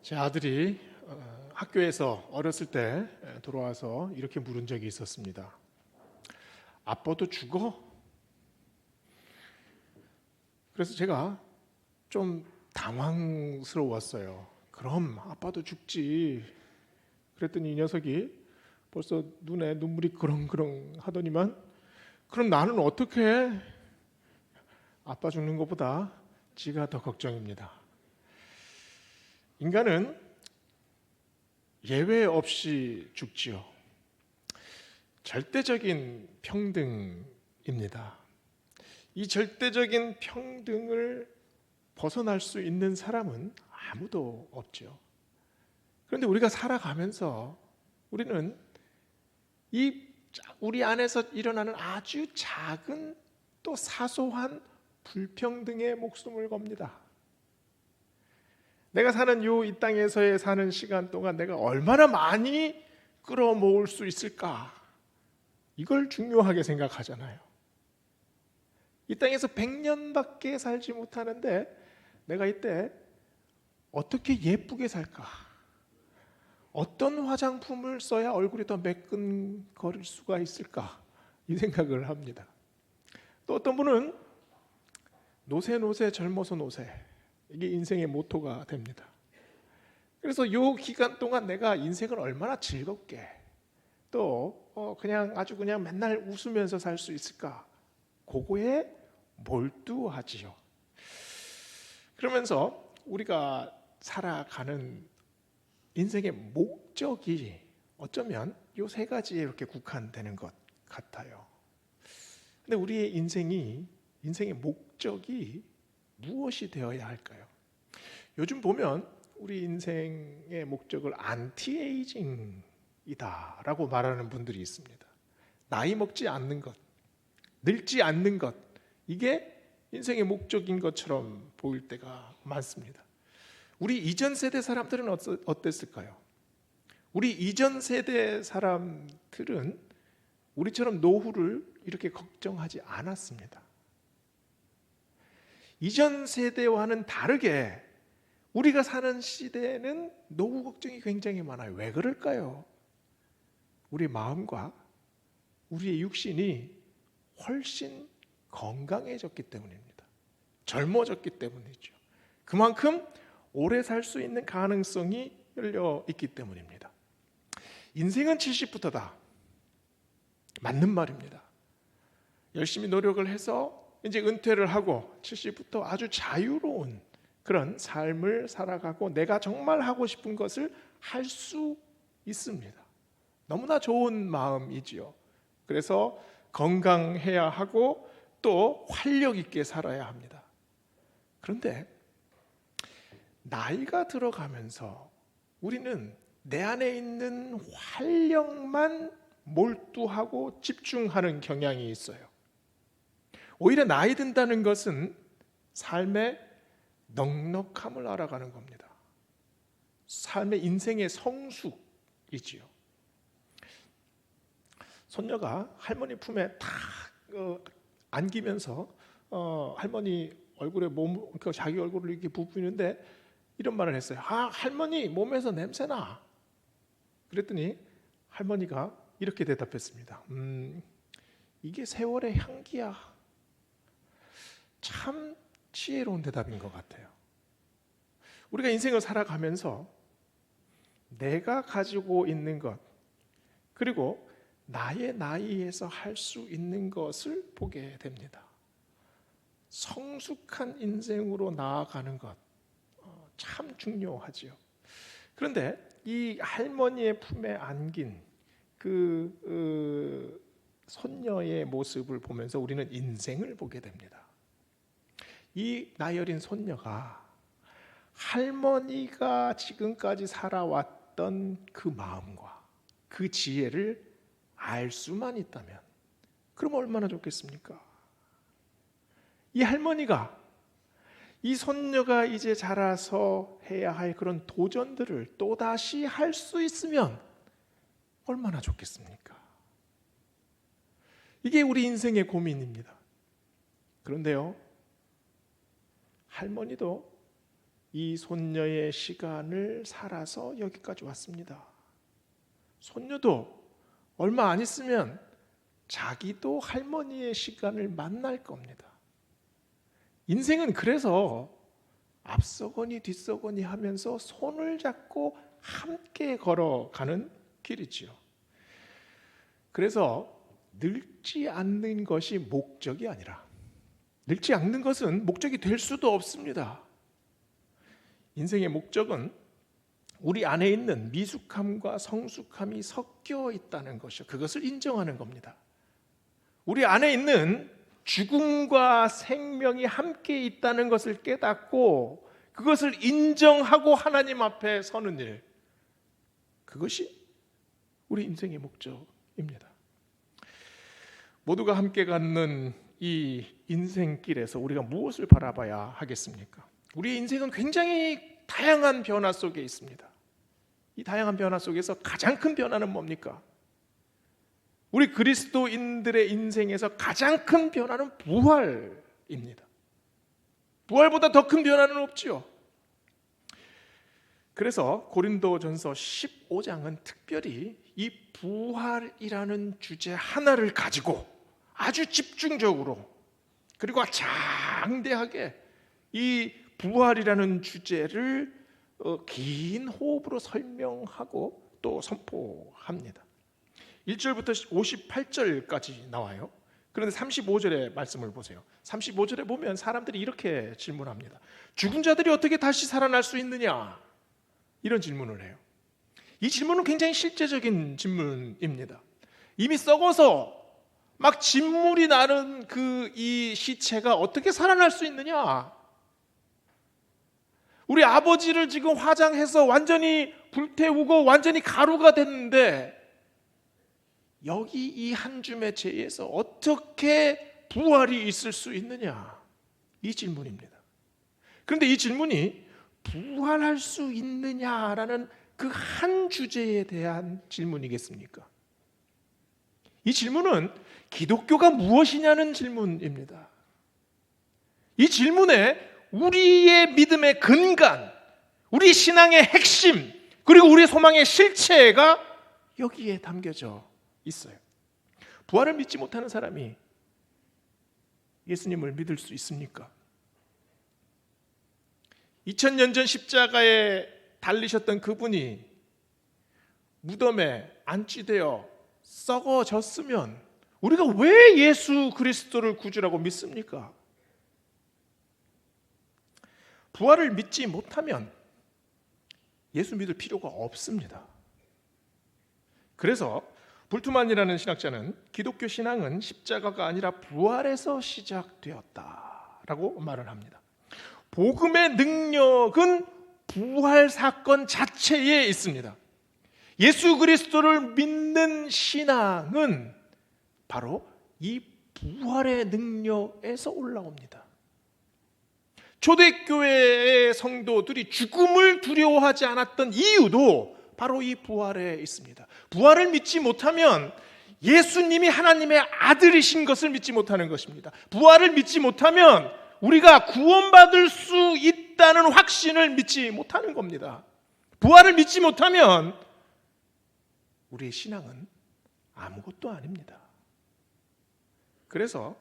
제 아들이 학교에서 어렸을 때 돌아와서 이렇게 물은 적이 있었습니다. 아빠도 죽어? 그래서 제가 좀 당황스러웠어요. 그럼 아빠도 죽지. 그랬더니 이 녀석이 벌써 눈에 눈물이 그렁그렁 하더니만, 그럼 나는 어떻게 해? 아빠 죽는 것보다 지가 더 걱정입니다. 인간은 예외 없이 죽지요. 절대적인 평등입니다. 이 절대적인 평등을 벗어날 수 있는 사람은 아무도 없죠. 그런데 우리가 살아가면서 우리는 우리 안에서 일어나는 아주 작은 또 사소한 불평등에 목숨을 겁니다. 내가 사는 이 땅에서의 사는 시간 동안 내가 얼마나 많이 끌어모을 수 있을까? 이걸 중요하게 생각하잖아요. 이 땅에서 100년밖에 살지 못하는데 내가 이때 어떻게 예쁘게 살까? 어떤 화장품을 써야 얼굴이 더 매끈거릴 수가 있을까? 이 생각을 합니다. 또 어떤 분은 노세 젊어서 노세, 이게 인생의 모토가 됩니다. 그래서 이 기간 동안 내가 인생을 얼마나 즐겁게 또 그냥 아주 그냥 맨날 웃으면서 살 수 있을까? 그거에 몰두하지요. 그러면서 우리가 살아가는 인생의 목적이 어쩌면 이 세 가지에 이렇게 국한되는 것 같아요. 근데 우리의 인생의 목적이 무엇이 되어야 할까요? 요즘 보면 우리 인생의 목적을 안티에이징이다라고 말하는 분들이 있습니다. 나이 먹지 않는 것, 늙지 않는 것, 이게 인생의 목적인 것처럼 보일 때가 많습니다. 우리 이전 세대 사람들은 어땠을까요? 우리 이전 세대 사람들은 우리처럼 노후를 이렇게 걱정하지 않았습니다. 이전 세대와는 다르게 우리가 사는 시대에는 노후 걱정이 굉장히 많아요. 왜 그럴까요? 우리 마음과 우리의 육신이 훨씬 건강해졌기 때문입니다. 젊어졌기 때문이죠. 그만큼 오래 살 수 있는 가능성이 열려 있기 때문입니다. 인생은 70부터다. 맞는 말입니다. 열심히 노력을 해서 이제 은퇴를 하고 70부터 아주 자유로운 그런 삶을 살아가고 내가 정말 하고 싶은 것을 할 수 있습니다. 너무나 좋은 마음이지요. 그래서 건강해야 하고 또 활력 있게 살아야 합니다. 그런데 나이가 들어가면서 우리는 내 안에 있는 활력만 몰두하고 집중하는 경향이 있어요. 오히려 나이 든다는 것은 삶의 넉넉함을 알아가는 겁니다. 삶의 인생의 성숙이지요. 손녀가 할머니 품에 탁 안기면서 할머니 얼굴에 자기 얼굴을 이렇게 부비는데 이런 말을 했어요. 할머니 몸에서 냄새나. 그랬더니 할머니가 이렇게 대답했습니다. 이게 세월의 향기야. 참 지혜로운 대답인 것 같아요. 우리가 인생을 살아가면서 내가 가지고 있는 것, 그리고 나의 나이에서 할 수 있는 것을 보게 됩니다. 성숙한 인생으로 나아가는 것, 참 중요하지요. 그런데 이 할머니의 품에 안긴 그 손녀의 모습을 보면서 우리는 인생을 보게 됩니다. 이 나이 어린 손녀가 할머니가 지금까지 살아왔던 그 마음과 그 지혜를 알 수만 있다면 그럼 얼마나 좋겠습니까? 이 할머니가 이 손녀가 이제 자라서 해야 할 그런 도전들을 또다시 할 수 있으면 얼마나 좋겠습니까? 이게 우리 인생의 고민입니다. 그런데요, 할머니도 이 손녀의 시간을 살아서 여기까지 왔습니다. 손녀도 얼마 안 있으면 자기도 할머니의 시간을 만날 겁니다. 인생은 그래서 앞서거니 뒤서거니 하면서 손을 잡고 함께 걸어가는 길이지요. 그래서 늙지 않는 것이 목적이 아니라, 늙지 않는 것은 목적이 될 수도 없습니다. 인생의 목적은 우리 안에 있는 미숙함과 성숙함이 섞여 있다는 것이요, 그것을 인정하는 겁니다. 우리 안에 있는 죽음과 생명이 함께 있다는 것을 깨닫고 그것을 인정하고 하나님 앞에 서는 일, 그것이 우리 인생의 목적입니다. 모두가 함께 갖는 이 인생길에서 우리가 무엇을 바라봐야 하겠습니까? 우리의 인생은 굉장히 다양한 변화 속에 있습니다. 이 다양한 변화 속에서 가장 큰 변화는 뭡니까? 우리 그리스도인들의 인생에서 가장 큰 변화는 부활입니다. 부활보다 더 큰 변화는 없지요. 그래서 고린도전서 15장은 특별히 이 부활이라는 주제 하나를 가지고 아주 집중적으로 그리고 장대하게 이 부활이라는 주제를 긴 호흡으로 설명하고 또 선포합니다. 1절부터 58절까지 나와요. 그런데 35절의 말씀을 보세요. 35절에 보면 사람들이 이렇게 질문합니다. 죽은 자들이 어떻게 다시 살아날 수 있느냐? 이런 질문을 해요. 이 질문은 굉장히 실제적인 질문입니다. 이미 썩어서 막 진물이 나는 이 시체가 어떻게 살아날 수 있느냐? 우리 아버지를 지금 화장해서 완전히 불태우고 완전히 가루가 됐는데 여기 이 한 줌의 죄에서 어떻게 부활이 있을 수 있느냐? 이 질문입니다. 그런데 이 질문이 부활할 수 있느냐라는 그 한 주제에 대한 질문이겠습니까? 이 질문은 기독교가 무엇이냐는 질문입니다. 이 질문에 우리의 믿음의 근간, 우리 신앙의 핵심, 그리고 우리 소망의 실체가 여기에 담겨져 있어요. 부활을 믿지 못하는 사람이 예수님을 믿을 수 있습니까? 2000년 전 십자가에 달리셨던 그분이 무덤에 안치되어 썩어졌으면 우리가 왜 예수 그리스도를 구주라고 믿습니까? 부활을 믿지 못하면 예수 믿을 필요가 없습니다. 그래서 불트만이라는 신학자는 기독교 신앙은 십자가가 아니라 부활에서 시작되었다라고 말을 합니다. 복음의 능력은 부활 사건 자체에 있습니다. 예수 그리스도를 믿는 신앙은 바로 이 부활의 능력에서 올라옵니다. 초대교회의 성도들이 죽음을 두려워하지 않았던 이유도 바로 이 부활에 있습니다. 부활을 믿지 못하면 예수님이 하나님의 아들이신 것을 믿지 못하는 것입니다. 부활을 믿지 못하면 우리가 구원받을 수 있다는 확신을 믿지 못하는 겁니다. 부활을 믿지 못하면 우리의 신앙은 아무것도 아닙니다. 그래서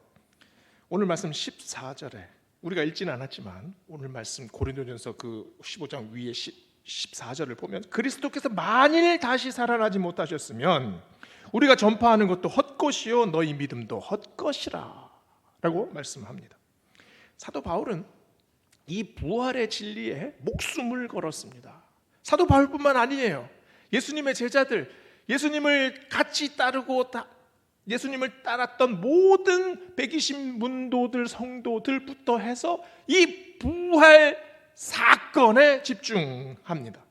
오늘 말씀 14절에 우리가 읽지는 않았지만 오늘 말씀 고린도전서 그 15장 위에 14절을 보면 그리스도께서 만일 다시 살아나지 못하셨으면 우리가 전파하는 것도 헛것이요 너희 믿음도 헛것이라 라고 말씀합니다. 사도 바울은 이 부활의 진리에 목숨을 걸었습니다. 사도 바울뿐만 아니에요. 예수님의 제자들, 예수님을 같이 따르고 예수님을 따랐던 모든 120문도들 성도들부터 해서 이 부활 사건에 집중합니다.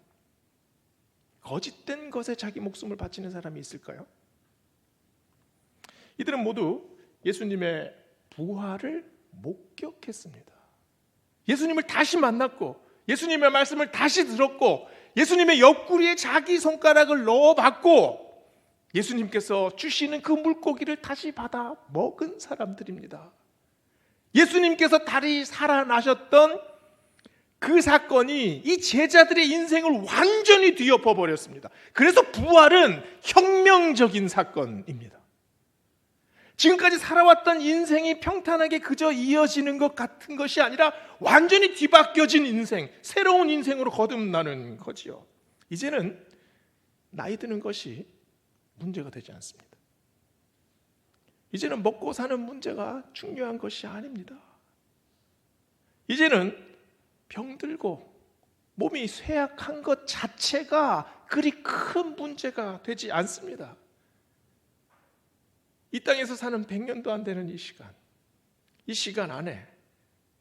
거짓된 것에 자기 목숨을 바치는 사람이 있을까요? 이들은 모두 예수님의 부활을 목격했습니다. 예수님을 다시 만났고 예수님의 말씀을 다시 들었고 예수님의 옆구리에 자기 손가락을 넣어봤고 예수님께서 주시는 그 물고기를 다시 받아 먹은 사람들입니다. 예수님께서 다시 살아나셨던 그 사건이 이 제자들의 인생을 완전히 뒤엎어 버렸습니다. 그래서 부활은 혁명적인 사건입니다. 지금까지 살아왔던 인생이 평탄하게 그저 이어지는 것 같은 것이 아니라 완전히 뒤바뀌어진 인생, 새로운 인생으로 거듭나는 거지요. 이제는 나이 드는 것이 문제가 되지 않습니다. 이제는 먹고 사는 문제가 중요한 것이 아닙니다. 이제는 병들고 몸이 쇠약한 것 자체가 그리 큰 문제가 되지 않습니다. 이 땅에서 사는 100년도 안 되는 이 시간 안에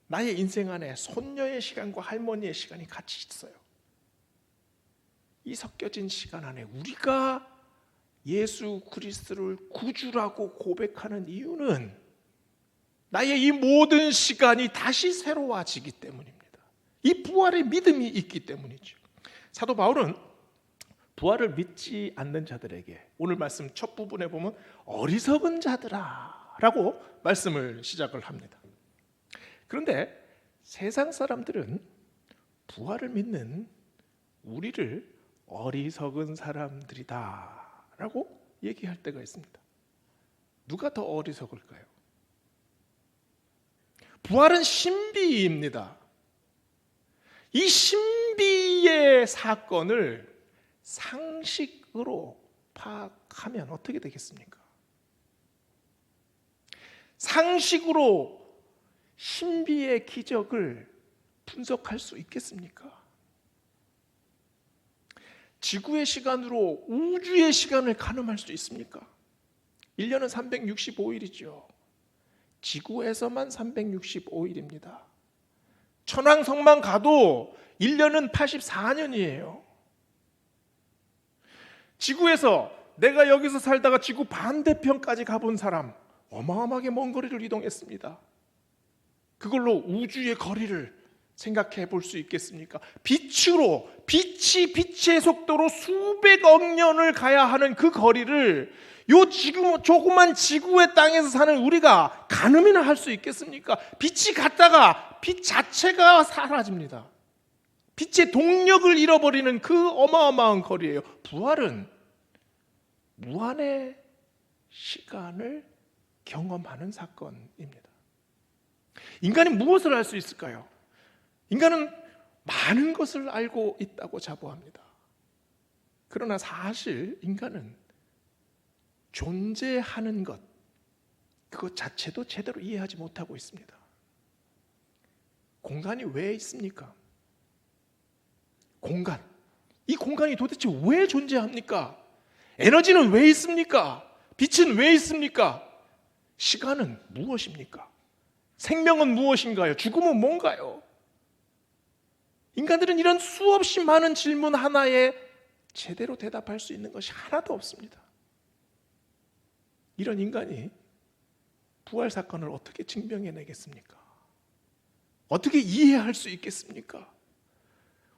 나의 인생 안에 손녀의 시간과 할머니의 시간이 같이 있어요. 이 섞여진 시간 안에 우리가 예수 그리스도를 구주라고 고백하는 이유는 나의 이 모든 시간이 다시 새로워지기 때문입니다. 이 부활의 믿음이 있기 때문이죠. 사도 바울은 부활을 믿지 않는 자들에게 오늘 말씀 첫 부분에 보면 어리석은 자들아 라고 말씀을 시작을 합니다. 그런데 세상 사람들은 부활을 믿는 우리를 어리석은 사람들이다 라고 얘기할 때가 있습니다. 누가 더 어리석을까요? 부활은 신비입니다. 이 신비의 사건을 상식으로 파악하면 어떻게 되겠습니까? 상식으로 신비의 기적을 분석할 수 있겠습니까? 지구의 시간으로 우주의 시간을 가늠할 수 있습니까? 1년은 365일이죠. 지구에서만 365일입니다. 천왕성만 가도 1년은 84년이에요. 지구에서 내가 여기서 살다가 지구 반대편까지 가본 사람 어마어마하게 먼 거리를 이동했습니다. 그걸로 우주의 거리를 생각해 볼 수 있겠습니까? 빛의 속도로 수백억 년을 가야 하는 그 거리를 지금 조그만 지구의 땅에서 사는 우리가 가늠이나 할 수 있겠습니까? 빛이 갔다가 빛 자체가 사라집니다. 빛의 동력을 잃어버리는 그 어마어마한 거리예요. 부활은 무한의 시간을 경험하는 사건입니다. 인간이 무엇을 알 수 있을까요? 인간은 많은 것을 알고 있다고 자부합니다. 그러나 사실 인간은 존재하는 것, 그것 자체도 제대로 이해하지 못하고 있습니다. 공간이 왜 있습니까? 이 공간이 도대체 왜 존재합니까? 에너지는 왜 있습니까? 빛은 왜 있습니까? 시간은 무엇입니까? 생명은 무엇인가요? 죽음은 뭔가요? 인간들은 이런 수없이 많은 질문 하나에 제대로 대답할 수 있는 것이 하나도 없습니다. 이런 인간이 부활 사건을 어떻게 증명해내겠습니까? 어떻게 이해할 수 있겠습니까?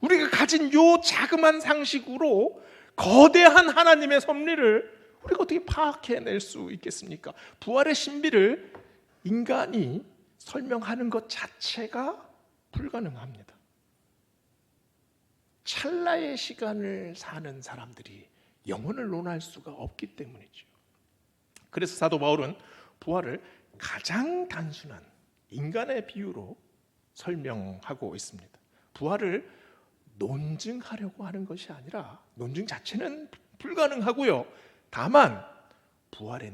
우리가 가진 요 자그만 상식으로 거대한 하나님의 섭리를 우리가 어떻게 파악해낼 수 있겠습니까? 부활의 신비를 인간이 설명하는 것 자체가 불가능합니다. 찰나의 시간을 사는 사람들이 영혼을 논할 수가 없기 때문이죠. 그래서 사도 바울은 부활을 가장 단순한 인간의 비유로 설명하고 있습니다. 부활을 논증하려고 하는 것이 아니라 논증 자체는 불가능하고요. 다만 부활의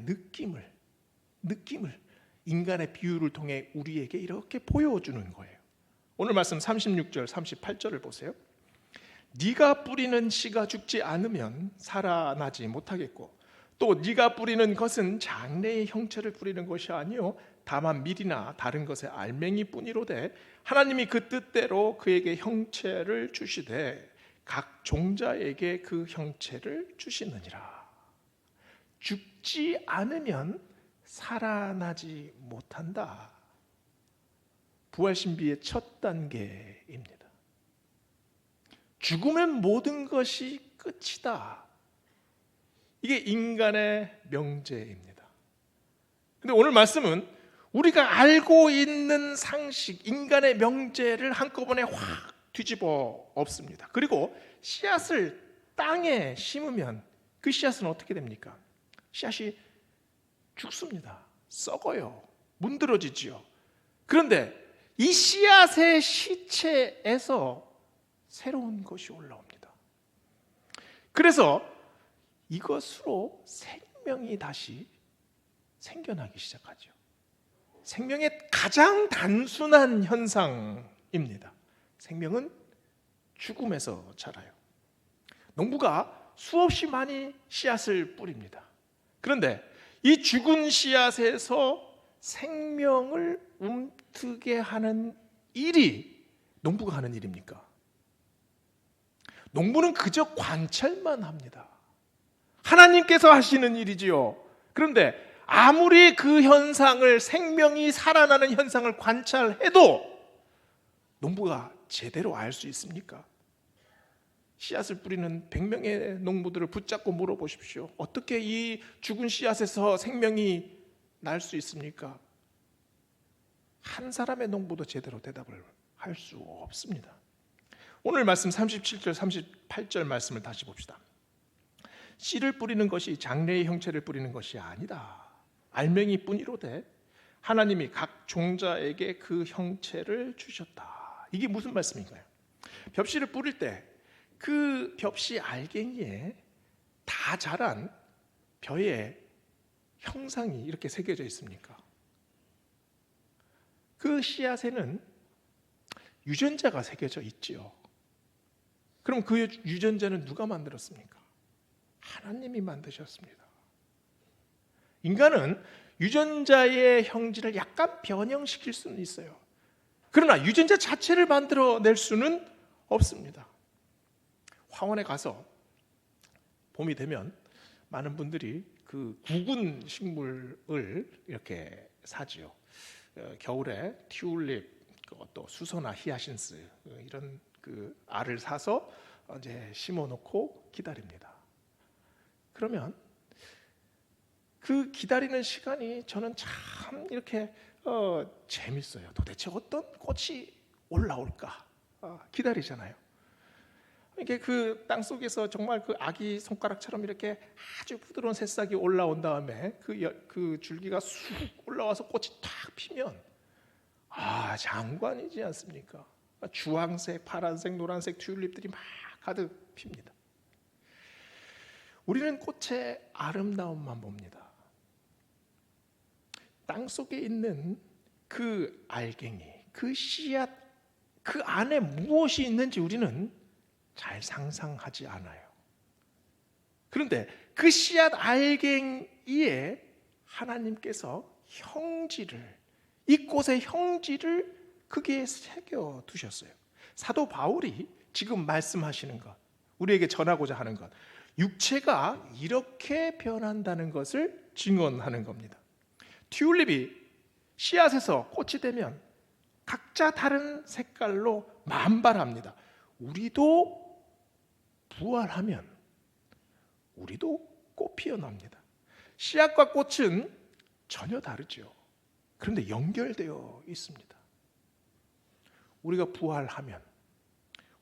느낌을 인간의 비유를 통해 우리에게 이렇게 보여주는 거예요. 오늘 말씀 36절, 38절을 보세요. 네가 뿌리는 씨가 죽지 않으면 살아나지 못하겠고 또 네가 뿌리는 것은 장래의 형체를 뿌리는 것이 아니요 다만 밀이나 다른 것의 알맹이뿐이로되 하나님이 그 뜻대로 그에게 형체를 주시되 각 종자에게 그 형체를 주시느니라. 죽지 않으면 살아나지 못한다. 부활 신비의 첫 단계입니다. 죽으면 모든 것이 끝이다. 이게 인간의 명제입니다. 근데 오늘 말씀은 우리가 알고 있는 상식, 인간의 명제를 한꺼번에 확 뒤집어 엎습니다. 그리고 씨앗을 땅에 심으면 그 씨앗은 어떻게 됩니까? 씨앗이 죽습니다. 썩어요. 문드러지지요. 그런데 이 씨앗의 시체에서 새로운 것이 올라옵니다. 그래서 이것으로 생명이 다시 생겨나기 시작하죠. 생명의 가장 단순한 현상입니다. 생명은 죽음에서 자라요. 농부가 수없이 많이 씨앗을 뿌립니다. 그런데 이 죽은 씨앗에서 생명을 움트게 하는 일이 농부가 하는 일입니까? 농부는 그저 관찰만 합니다. 하나님께서 하시는 일이지요. 그런데 아무리 그 현상을, 생명이 살아나는 현상을 관찰해도 농부가 제대로 알 수 있습니까? 씨앗을 뿌리는 100명의 농부들을 붙잡고 물어보십시오. 어떻게 이 죽은 씨앗에서 생명이 날 수 있습니까? 한 사람의 농부도 제대로 대답을 할 수 없습니다. 오늘 말씀 37절 38절 말씀을 다시 봅시다. 씨를 뿌리는 것이 장래의 형체를 뿌리는 것이 아니다. 알맹이뿐이로되 하나님이 각 종자에게 그 형체를 주셨다. 이게 무슨 말씀인가요? 벽씨를 뿌릴 때 그 벽씨 알갱이에 다 자란 벼의 형상이 이렇게 새겨져 있습니까? 그 씨앗에는 유전자가 새겨져 있지요. 그럼 그 유전자는 누가 만들었습니까? 하나님이 만드셨습니다. 인간은 유전자의 형질을 약간 변형시킬 수는 있어요. 그러나 유전자 자체를 만들어낼 수는 없습니다. 화원에 가서 봄이 되면 많은 분들이 그 구근 식물을 이렇게 사지요. 겨울에 튤립, 또 수소나 히아신스 이런 그 알을 사서 이제 심어놓고 기다립니다. 그러면 그 기다리는 시간이 저는 참 이렇게 재밌어요. 도대체 어떤 꽃이 올라올까 기다리잖아요. 이게 그 땅 속에서 정말 그 아기 손가락처럼 이렇게 아주 부드러운 새싹이 올라온 다음에 그 줄기가 쑥 올라와서 꽃이 탁 피면 장관이지 않습니까? 주황색, 파란색, 노란색 튤립들이 막 가득 핍니다. 우리는 꽃의 아름다움만 봅니다. 땅 속에 있는 그 알갱이, 그 씨앗, 그 안에 무엇이 있는지 우리는 잘 상상하지 않아요. 그런데 그 씨앗 알갱이에 하나님께서 형질을, 이 꽃의 형질을 크게 새겨 두셨어요. 사도 바울이 지금 말씀하시는 것, 우리에게 전하고자 하는 것, 육체가 이렇게 변한다는 것을 증언하는 겁니다. 튤립이 씨앗에서 꽃이 되면 각자 다른 색깔로 만발합니다. 우리도 부활하면 우리도 꽃 피어납니다. 씨앗과 꽃은 전혀 다르죠. 그런데 연결되어 있습니다. 우리가 부활하면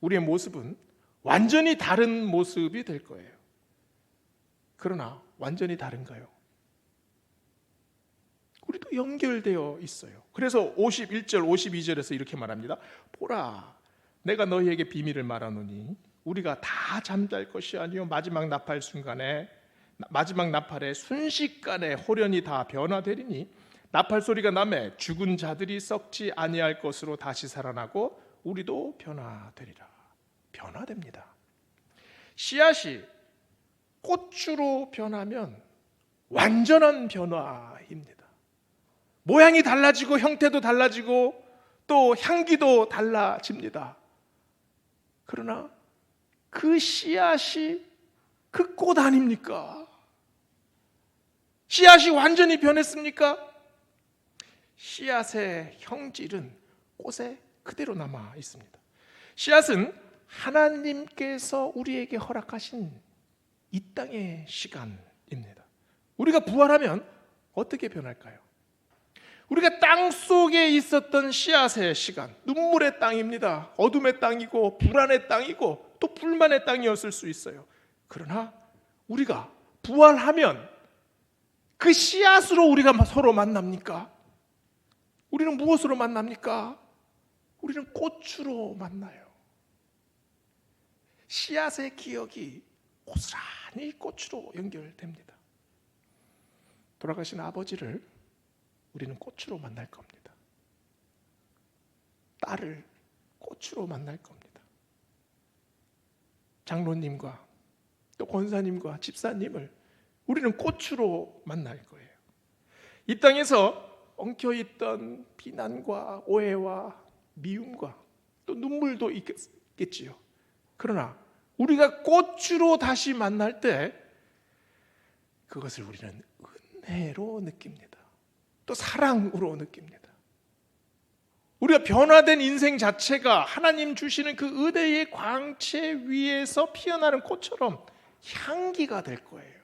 우리의 모습은 완전히 다른 모습이 될 거예요. 그러나 완전히 다른가요? 우리도 연결되어 있어요. 그래서 51절, 52절에서 이렇게 말합니다. 보라, 내가 너희에게 비밀을 말하노니 우리가 다 잠잘 것이 아니요 마지막 나팔에 순식간에 호련히 다 변화되리니 나팔 소리가 나매 죽은 자들이 썩지 아니할 것으로 다시 살아나고 우리도 변화되리라. 변화됩니다. 씨앗이 꽃으로 변하면 완전한 변화입니다. 모양이 달라지고 형태도 달라지고 또 향기도 달라집니다. 그러나 그 씨앗이 그 꽃 아닙니까? 씨앗이 완전히 변했습니까? 씨앗의 형질은 꽃에 그대로 남아 있습니다. 씨앗은 하나님께서 우리에게 허락하신 이 땅의 시간입니다. 우리가 부활하면 어떻게 변할까요? 우리가 땅 속에 있었던 씨앗의 시간, 눈물의 땅입니다. 어둠의 땅이고 불안의 땅이고 또 불만의 땅이었을 수 있어요. 그러나 우리가 부활하면 그 씨앗으로 우리가 서로 만납니까? 우리는 무엇으로 만납니까? 우리는 꽃으로 만나요. 씨앗의 기억이 고스란히 꽃으로 연결됩니다. 돌아가신 아버지를 우리는 꽃으로 만날 겁니다. 딸을 꽃으로 만날 겁니다. 장로님과 또 권사님과 집사님을 우리는 꽃으로 만날 거예요. 이 땅에서 엉켜있던 비난과 오해와 미움과 또 눈물도 있겠지요. 그러나 우리가 꽃으로 다시 만날 때 그것을 우리는 은혜로 느낍니다. 또 사랑으로 느낍니다. 우리가 변화된 인생 자체가 하나님 주시는 그 은혜의 광채 위에서 피어나는 꽃처럼 향기가 될 거예요.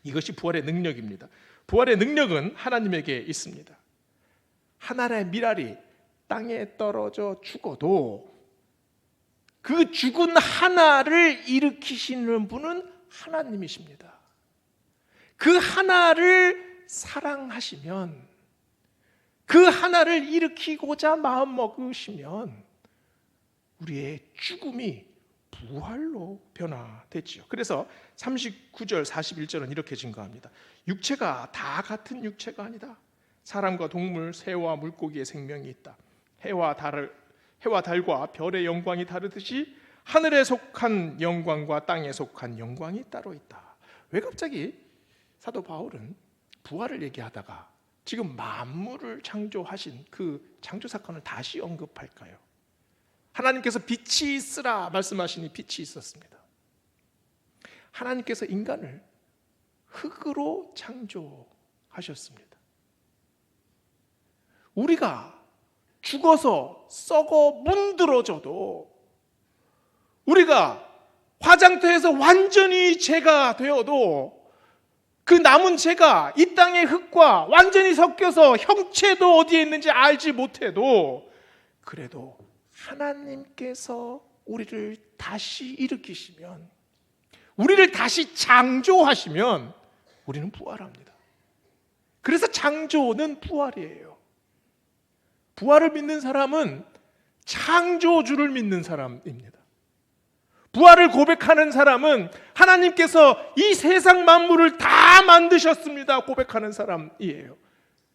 이것이 부활의 능력입니다. 부활의 능력은 하나님에게 있습니다. 하나의 밀알이 땅에 떨어져 죽어도 그 죽은 하나를 일으키시는 분은 하나님이십니다. 그 하나를 사랑하시면, 그 하나를 일으키고자 마음 먹으시면 우리의 죽음이 부활로 변화되지요. 그래서 39절 41절은 이렇게 증거합니다. 육체가 다 같은 육체가 아니다. 사람과 동물, 새와 물고기의 생명이 있다. 해와 달과 별의 영광이 다르듯이 하늘에 속한 영광과 땅에 속한 영광이 따로 있다. 왜 갑자기 사도 바울은 부활을 얘기하다가 지금 만물을 창조하신 그 창조 사건을 다시 언급할까요? 하나님께서 빛이 있으라 말씀하시니 빛이 있었습니다. 하나님께서 인간을 흙으로 창조하셨습니다. 우리가 죽어서 썩어 문드러져도, 우리가 화장터에서 완전히 재가 되어도 그 남은 재가 이 땅의 흙과 완전히 섞여서 형체도 어디에 있는지 알지 못해도, 그래도 하나님께서 우리를 다시 일으키시면, 우리를 다시 창조하시면 우리는 부활합니다. 그래서 창조는 부활이에요. 부활을 믿는 사람은 창조주를 믿는 사람입니다. 부활을 고백하는 사람은 하나님께서 이 세상 만물을 다 만드셨습니다 고백하는 사람이에요.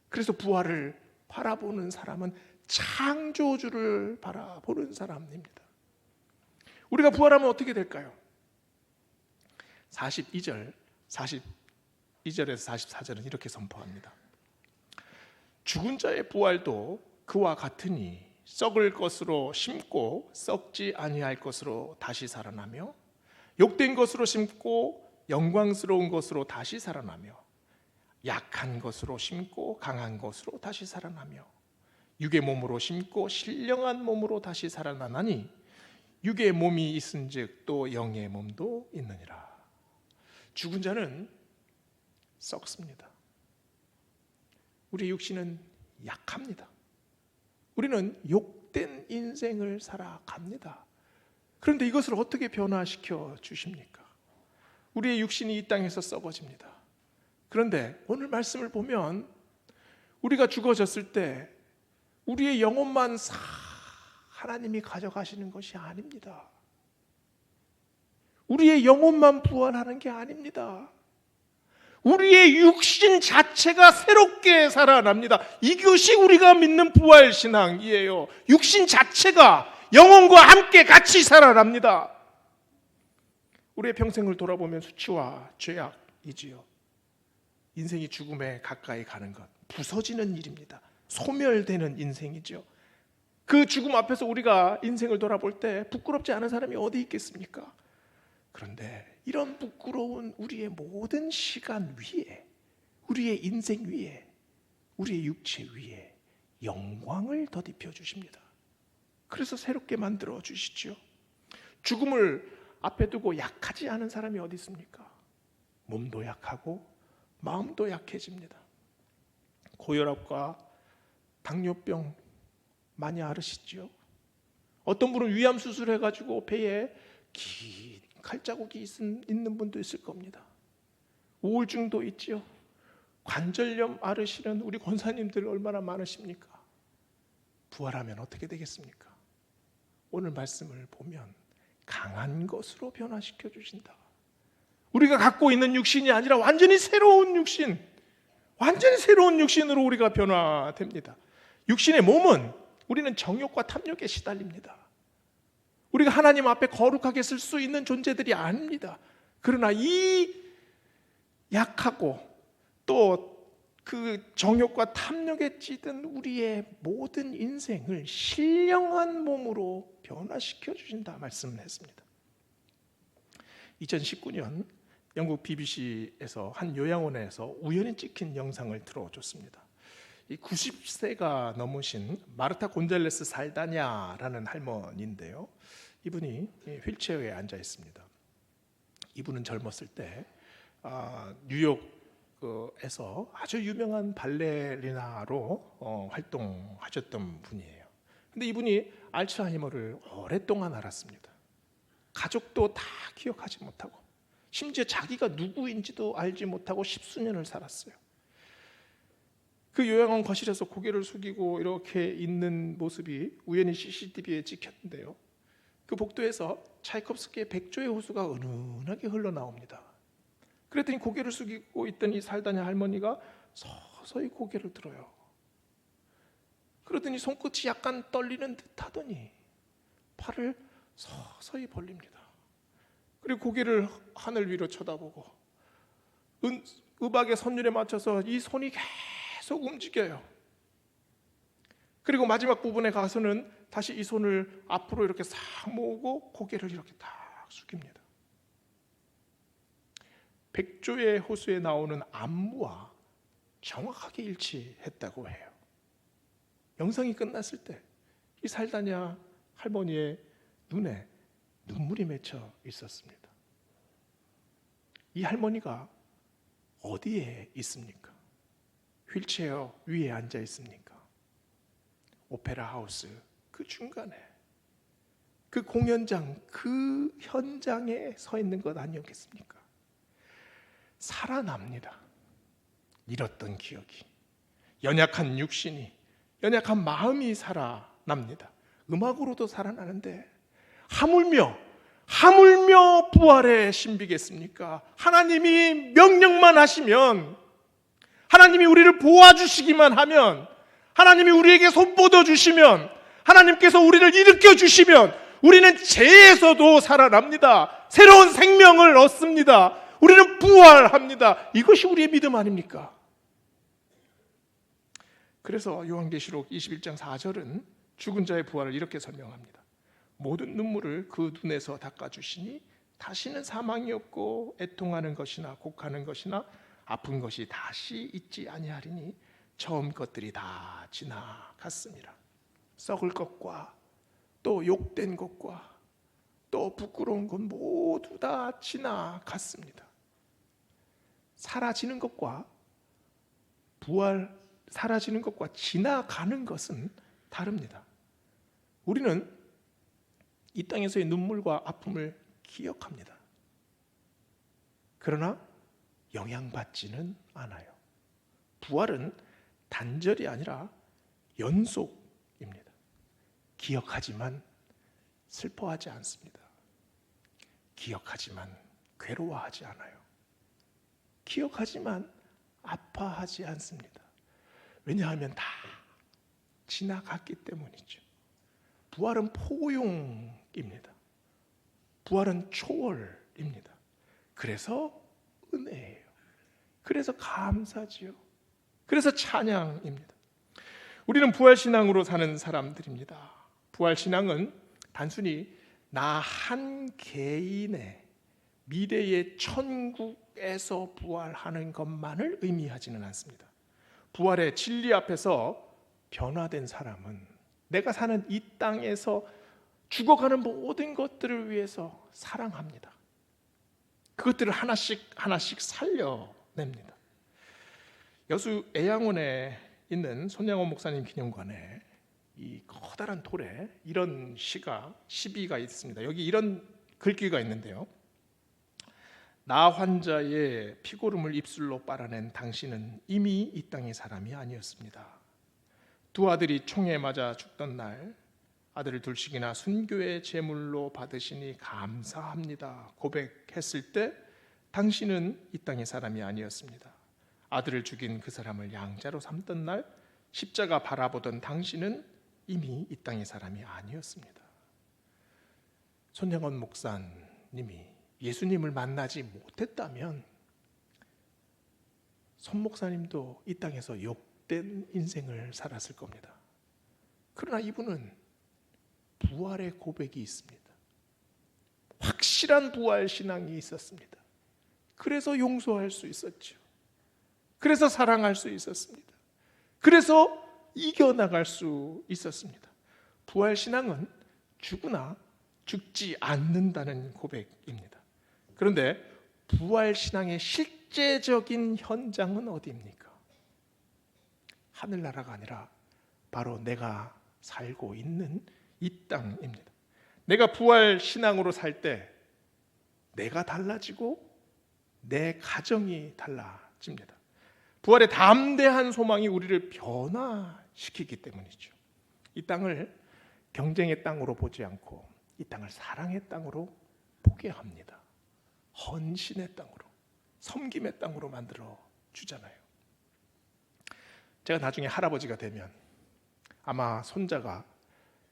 그래서 부활을 바라보는 사람은 창조주를 바라보는 사람입니다. 우리가 부활하면 어떻게 될까요? 42절에서 44절은 이렇게 선포합니다. 죽은 자의 부활도 그와 같으니 썩을 것으로 심고 썩지 아니할 것으로 다시 살아나며, 욕된 것으로 심고 영광스러운 것으로 다시 살아나며, 약한 것으로 심고 강한 것으로 다시 살아나며, 육의 몸으로 심고 신령한 몸으로 다시 살아나나니 육의 몸이 있은즉 또 영의 몸도 있느니라. 죽은 자는 썩습니다. 우리 육신은 약합니다. 우리는 욕된 인생을 살아갑니다. 그런데 이것을 어떻게 변화시켜 주십니까? 우리의 육신이 이 땅에서 썩어집니다. 그런데 오늘 말씀을 보면 우리가 죽어졌을 때 우리의 영혼만 하나님이 가져가시는 것이 아닙니다. 우리의 영혼만 부활하는 게 아닙니다. 우리의 육신 자체가 새롭게 살아납니다. 이것이 우리가 믿는 부활신앙이에요. 육신 자체가 영혼과 함께 같이 살아납니다. 우리의 평생을 돌아보면 수치와 죄악이지요. 인생이 죽음에 가까이 가는 것, 부서지는 일입니다. 소멸되는 인생이죠. 그 죽음 앞에서 우리가 인생을 돌아볼 때 부끄럽지 않은 사람이 어디 있겠습니까? 그런데 이런 부끄러운 우리의 모든 시간 위에, 우리의 인생 위에, 우리의 육체 위에 영광을 덧입혀 주십니다. 그래서 새롭게 만들어 주시죠. 죽음을 앞에 두고 약하지 않은 사람이 어디 있습니까? 몸도 약하고 마음도 약해집니다. 고혈압과 당뇨병 많이 앓으시죠? 어떤 분은 위암 수술해가지고 배에 긴 칼자국이 있는 분도 있을 겁니다. 우울증도 있지요. 관절염 앓으시는 우리 권사님들 얼마나 많으십니까? 부활하면 어떻게 되겠습니까? 오늘 말씀을 보면 강한 것으로 변화시켜 주신다. 우리가 갖고 있는 육신이 아니라 완전히 새로운 육신, 완전히 새로운 육신으로 우리가 변화됩니다. 육신의 몸은 우리는 정욕과 탐욕에 시달립니다. 우리가 하나님 앞에 거룩하게 쓸 수 있는 존재들이 아닙니다. 그러나 이 약하고 또 그 정욕과 탐욕에 찌든 우리의 모든 인생을 신령한 몸으로 변화시켜 주신다 말씀을 했습니다. 2019년 영국 BBC에서 한 요양원에서 우연히 찍힌 영상을 들어줬습니다. 이 90세가 넘으신 마르타 곤잘레스 살다냐라는 할머니인데요. 이분이 휠체어에 앉아 있습니다. 이분은 젊었을 때 뉴욕에서 아주 유명한 발레리나로 활동하셨던 분이에요. 근데 이분이 알츠하이머를 오랫동안 앓았습니다. 가족도 다 기억하지 못하고 심지어 자기가 누구인지도 알지 못하고 십수년을 살았어요. 그 요양원 거실에서 고개를 숙이고 이렇게 있는 모습이 우연히 CCTV에 찍혔는데요. 그 복도에서 차이콥스키의 백조의 호수가 은은하게 흘러나옵니다. 그랬더니 고개를 숙이고 있던 이 살다냐 할머니가 서서히 고개를 들어요. 그러더니 손끝이 약간 떨리는 듯 하더니 팔을 서서히 벌립니다. 그리고 고개를 하늘 위로 쳐다보고 음악의 선율에 맞춰서 이 손이 계속 움직여요. 그리고 마지막 부분에 가서는 다시 이 손을 앞으로 이렇게 싹 모으고 고개를 이렇게 딱 숙입니다. 백조의 호수에 나오는 안무와 정확하게 일치했다고 해요. 영상이 끝났을 때 이 살다냐 할머니의 눈에 눈물이 맺혀 있었습니다. 이 할머니가 어디에 있습니까? 휠체어 위에 앉아 있습니까? 오페라 하우스 그 중간에, 그 공연장 그 현장에 서 있는 것 아니었겠습니까? 살아납니다. 잃었던 기억이, 연약한 육신이, 연약한 마음이 살아납니다. 음악으로도 살아나는데 하물며 부활의 신비겠습니까? 하나님이 명령만 하시면, 하나님이 우리를 보아주시기만 하면, 하나님이 우리에게 손 뻗어주시면, 하나님께서 우리를 일으켜 주시면 우리는 죄에서도 살아납니다. 새로운 생명을 얻습니다. 우리는 부활합니다. 이것이 우리의 믿음 아닙니까? 그래서 요한계시록 21장 4절은 죽은 자의 부활을 이렇게 설명합니다. 모든 눈물을 그 눈에서 닦아주시니 다시는 사망이 없고 애통하는 것이나 곡하는 것이나 아픈 것이 다시 있지 아니하리니 처음 것들이 다 지나갔습니다. 썩을 것과 또 욕된 것과 또 부끄러운 것 모두 다 지나갔습니다. 사라지는 것과 사라지는 것과 지나가는 것은 다릅니다. 우리는 이 땅에서의 눈물과 아픔을 기억합니다. 그러나 영향받지는 않아요. 부활은 단절이 아니라 연속입니다. 기억하지만 슬퍼하지 않습니다. 기억하지만 괴로워하지 않아요. 기억하지만 아파하지 않습니다. 왜냐하면 다 지나갔기 때문이죠. 부활은 포용입니다. 부활은 초월입니다. 그래서 은혜예요. 그래서 감사지요. 그래서 찬양입니다. 우리는 부활신앙으로 사는 사람들입니다. 부활신앙은 단순히 나 한 개인의 미래의 천국에서 부활하는 것만을 의미하지는 않습니다. 부활의 진리 앞에서 변화된 사람은 내가 사는 이 땅에서 죽어가는 모든 것들을 위해서 사랑합니다. 그것들을 하나씩 살려냅니다. 여수 애양원에 있는 손양원 목사님 기념관에 이 커다란 돌에 이런 시비가 있습니다. 여기 이런 글귀가 있는데요. 나 환자의 피고름을 입술로 빨아낸 당신은 이미 이 땅의 사람이 아니었습니다. 두 아들이 총에 맞아 죽던 날 아들을 둘씩이나 순교의 제물로 받으시니 감사합니다 고백했을 때 당신은 이 땅의 사람이 아니었습니다. 아들을 죽인 그 사람을 양자로 삼던 날 십자가 바라보던 당신은 이미 이 땅의 사람이 아니었습니다. 손양원 목사님이 예수님을 만나지 못했다면 손 목사님도 이 땅에서 욕된 인생을 살았을 겁니다. 그러나 이분은 부활의 고백이 있습니다. 확실한 부활 신앙이 있었습니다. 그래서 용서할 수 있었죠. 그래서 사랑할 수 있었습니다. 그래서 이겨나갈 수 있었습니다. 부활 신앙은 죽으나 죽지 않는다는 고백입니다. 그런데 부활 신앙의 실제적인 현장은 어디입니까? 하늘나라가 아니라 바로 내가 살고 있는 이 땅입니다. 내가 부활 신앙으로 살 때 내가 달라지고 내 가정이 달라집니다. 부활의 담대한 소망이 우리를 변화시키기 때문이죠. 이 땅을 경쟁의 땅으로 보지 않고 이 땅을 사랑의 땅으로 보게 합니다. 헌신의 땅으로, 섬김의 땅으로 만들어 주잖아요. 제가 나중에 할아버지가 되면 아마 손자가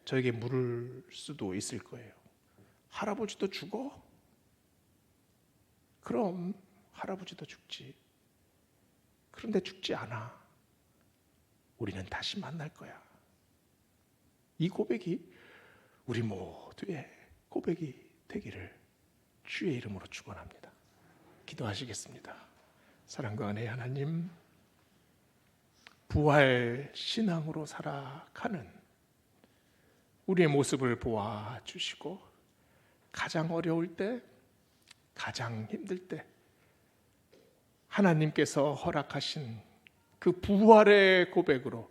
저에게 물을 수도 있을 거예요. 할아버지도 죽어? 그럼 할아버지도 죽지. 그런데 죽지 않아. 우리는 다시 만날 거야. 이 고백이 우리 모두의 고백이 되기를 주의 이름으로 축원합니다. 기도하시겠습니다. 사랑과 은혜의 하나님, 부활 신앙으로 살아가는 우리의 모습을 보아주시고 가장 어려울 때, 가장 힘들 때 하나님께서 허락하신 그 부활의 고백으로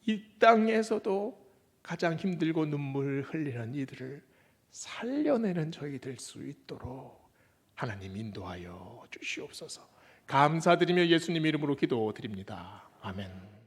이 땅에서도 가장 힘들고 눈물 흘리는 이들을 살려내는 저희 될 수 있도록 하나님 인도하여 주시옵소서. 감사드리며 예수님 이름으로 기도드립니다. 아멘.